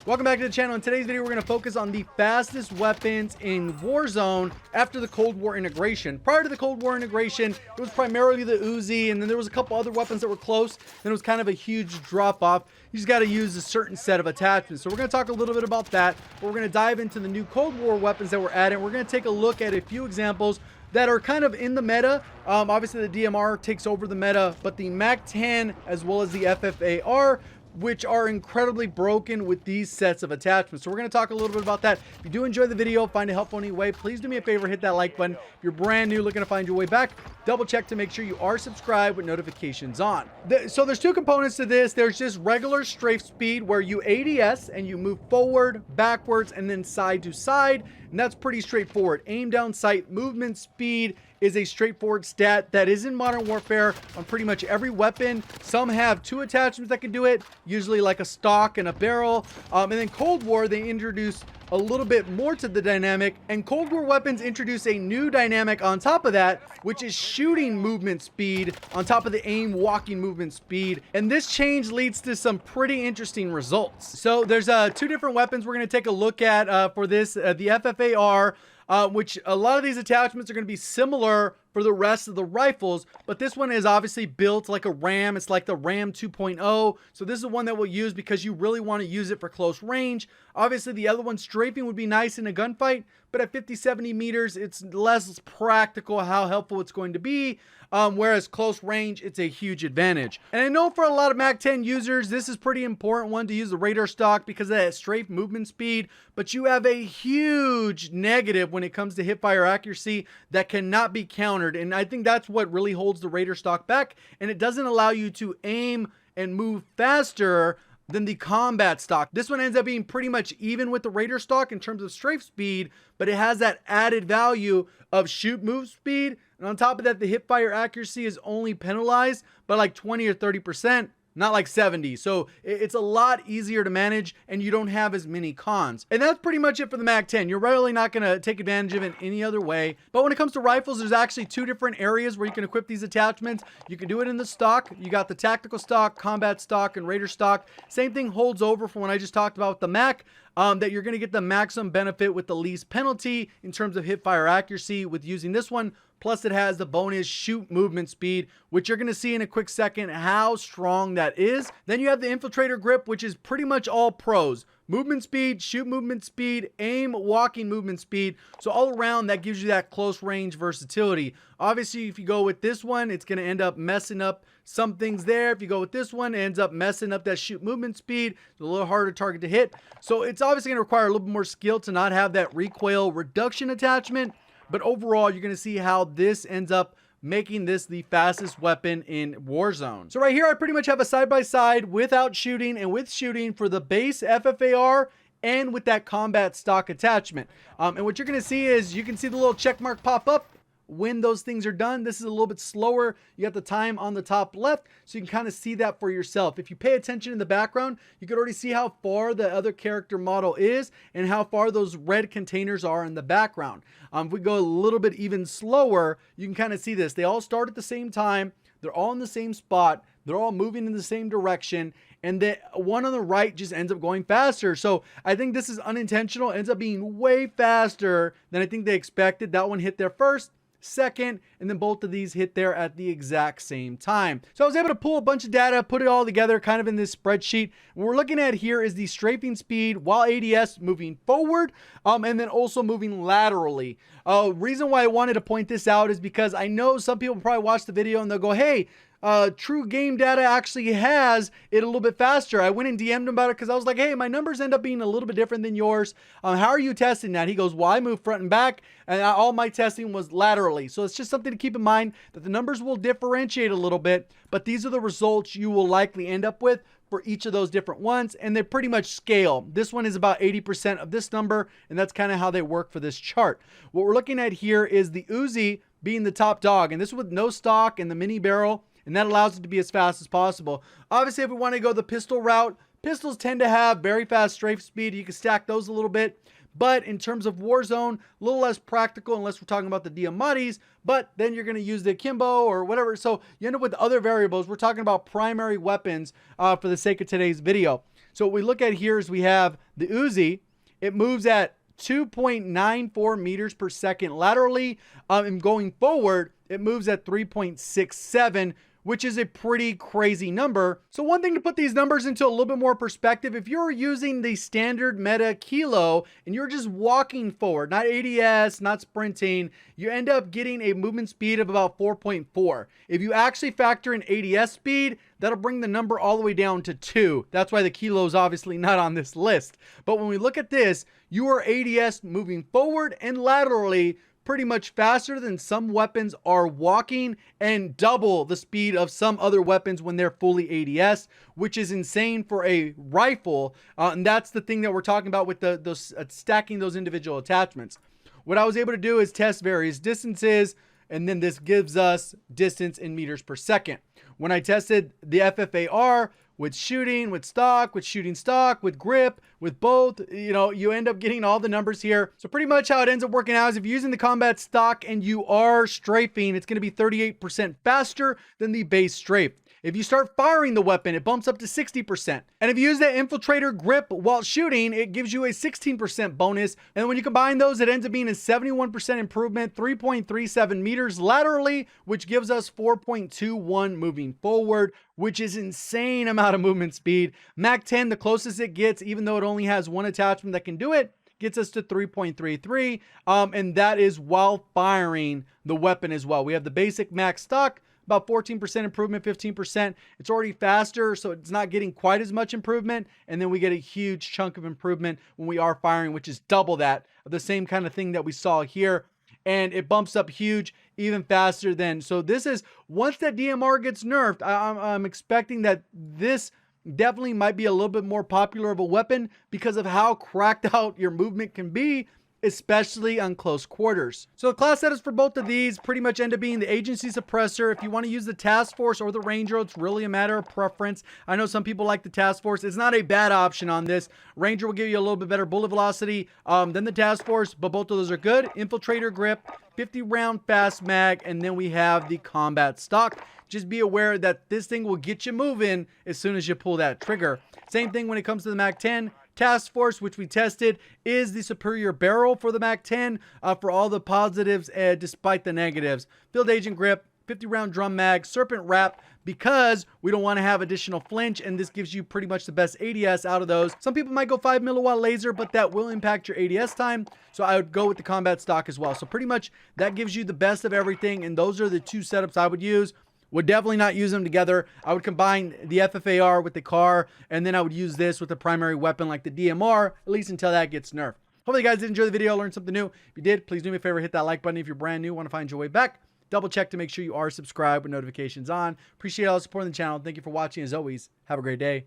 Welcome back to the channel. In today's video, we're going to focus on the fastest weapons in Warzone after the Cold War integration. Prior to the Cold War integration, it was primarily the Uzi, and then there was a couple other weapons that were close. Then it was kind of a huge drop off. You just got to use a certain set of attachments. So we're going to talk a little bit about that, but we're going to dive into the new Cold War weapons that were added. We're going to take a look at a few examples that are kind of in the meta. Obviously, the DMR takes over the meta, but the MAC-10 as well as the FFAR, which are incredibly broken with these sets of attachments. So we're going to talk a little bit about that. If you do enjoy the video, find it helpful in any way, please do me a favor, hit that like button. If you're brand new looking to find your way back, double check to make sure you are subscribed with notifications on. So there's two components to this. There's just regular strafe speed where you ADS and you move forward, backwards, and then side to side. And that's pretty straightforward. Aim down sight, movement speed is a straightforward stat that is in Modern Warfare on pretty much every weapon. Some have two attachments that can do it, usually like a stock and a barrel. And then Cold War, they introduce a little bit more to the dynamic, and Cold War weapons introduce a new dynamic on top of that, which is shooting movement speed on top of the aim walking movement speed. And this change leads to some pretty interesting results. So there's two different weapons we're going to take a look at for this, the FFAR, which a lot of these attachments are going to be similar for the rest of the rifles, but this one is obviously built like a RAM. It's like the RAM 2.0. So this is the one that we'll use because you really want to use it for close range. Obviously, the other one, strafing, would be nice in a gunfight, but at 50-70 meters, it's less practical how helpful it's going to be. Whereas close range, it's a huge advantage. And I know for a lot of MAC-10 users, this is pretty important one to use the radar stock because of that strafe movement speed, but you have a huge negative when it comes to hip fire accuracy that cannot be countered. And I think that's what really holds the radar stock back, and it doesn't allow you to aim and move faster than the combat stock. This one ends up being pretty much even with the radar stock in terms of strafe speed, but it has that added value of shoot move speed. And on top of that, the hip fire accuracy is only penalized by like 20 or 30%. Not like 70. So it's a lot easier to manage and you don't have as many cons. And that's pretty much it for the MAC-10. You're really not going to take advantage of it any other way. But when it comes to rifles, there's actually two different areas where you can equip these attachments. You can do it in the stock. You got the tactical stock, combat stock, and radar stock. Same thing holds over for when I just talked about with the MAC. That you're going to get the maximum benefit with the least penalty in terms of hip fire accuracy with using this one. Plus it has the bonus shoot movement speed, which you're going to see in a quick second how strong that is. Then you have the infiltrator grip, which is pretty much all pros. Movement speed, shoot movement speed, aim, walking movement speed. So all around that gives you that close range versatility. Obviously, if you go with this one, it's going to end up messing up some things there. If you go with this one, it ends up messing up that shoot movement speed. It's a little harder target to hit. So it's obviously going to require a little bit more skill to not have that recoil reduction attachment. But overall, you're going to see how this ends up making this the fastest weapon in Warzone. So right here, I pretty much have a side-by-side without shooting and with shooting for the base FFAR and with that combat stock attachment. And what you're going to see is you can see the little check mark pop up when those things are done. This is a little bit slower. You got the time on the top left, so you can kind of see that for yourself. If you pay attention in the background, you can already see how far the other character model is and how far those red containers are in the background. If we go a little bit even slower, you can kind of see this. They all start at the same time. They're all in the same spot. They're all moving in the same direction. And the one on the right just ends up going faster. So I think this is unintentional. It ends up being way faster than I think they expected. That one hit there first, second, and then both of these hit there at the exact same time. So I was able to pull a bunch of data, put it all together kind of in this spreadsheet. What we're looking at here is the strafing speed while ADS moving forward, and then also moving laterally. Reason why I wanted to point this out is because I know some people probably watch the video and they'll go, hey, True Game Data actually has it a little bit faster. I went and DM'd him about it because I was like, hey, my numbers end up being a little bit different than yours. How are you testing that? He goes, well, I move front and back, and all my testing was laterally. So it's just something to keep in mind that the numbers will differentiate a little bit, but these are the results you will likely end up with for each of those different ones, and they pretty much scale. This one is about 80% of this number, and that's kind of how they work for this chart. What we're looking at here is the Uzi being the top dog, and this with no stock and the mini barrel, and that allows it to be as fast as possible. Obviously, if we want to go the pistol route, pistols tend to have very fast strafe speed. You can stack those a little bit. But in terms of Warzone, a little less practical unless we're talking about the Diamatis, but then you're going to use the Akimbo or whatever. So you end up with other variables. We're talking about primary weapons for the sake of today's video. So what we look at here is we have the Uzi. It moves at 2.94 meters per second laterally, and going forward, it moves at 3.67, which is a pretty crazy number. So one thing to put these numbers into a little bit more perspective, if you're using the standard meta kilo and you're just walking forward, not ADS, not sprinting, you end up getting a movement speed of about 4.4. If you actually factor in ADS speed, that'll bring the number all the way down to 2. That's why the kilo is obviously not on this list. But when we look at this, your ADS moving forward and laterally pretty much faster than some weapons are walking, and double the speed of some other weapons when they're fully ADS, which is insane for a rifle. And that's the thing that we're talking about with those stacking those individual attachments. What I was able to do is test various distances, and then this gives us distance in meters per second. When I tested the FFAR with shooting, with stock, with shooting stock, with grip, with both, you end up getting all the numbers here. So pretty much how it ends up working out is if you're using the combat stock and you are strafing, it's going to be 38% faster than the base strafe. If you start firing the weapon, it bumps up to 60%. And if you use that infiltrator grip while shooting, it gives you a 16% bonus. And when you combine those, it ends up being a 71% improvement, 3.37 meters laterally, which gives us 4.21 moving forward, which is insane amount of movement speed. Mac 10, the closest it gets, even though it only has one attachment that can do it, gets us to 3.33. And that is while firing the weapon as well. We have the basic Mac stock, about 14% improvement, 15%. It's already faster, so it's not getting quite as much improvement. And then we get a huge chunk of improvement when we are firing, which is double that of the same kind of thing that we saw here. And it bumps up huge, even faster than. So this is, once that DMR gets nerfed, I'm expecting that this definitely might be a little bit more popular of a weapon because of how cracked out your movement can be, especially on close quarters. So the class setups for both of these pretty much end up being the agency suppressor. If you want to use the task force or the ranger, it's really a matter of preference. I know some people like the task force. It's not a bad option on this. Ranger will give you a little bit better bullet velocity than the task force, but both of those are good. Infiltrator grip, 50 round fast mag, and then we have the combat stock. Just be aware that this thing will get you moving as soon as you pull that trigger. Same thing when it comes to the Mac 10. Task Force, which we tested, is the superior barrel for the Mac 10 for all the positives despite the negatives. Field Agent Grip, 50 round drum mag, Serpent Wrap, because we don't want to have additional flinch, and this gives you pretty much the best ADS out of those. Some people might go 5 milliwatt laser, but that will impact your ADS time, so I would go with the combat stock as well. So pretty much that gives you the best of everything, and those are the two setups I would use. Would definitely not use them together. I would combine the FFAR with the car, and then I would use this with the primary weapon like the DMR, at least until that gets nerfed. Hopefully you guys did enjoy the video, learned something new. If you did, please do me a favor, hit that like button. If you're brand new, want to find your way back, double check to make sure you are subscribed with notifications on. Appreciate all the support on the channel. Thank you for watching. As always, have a great day.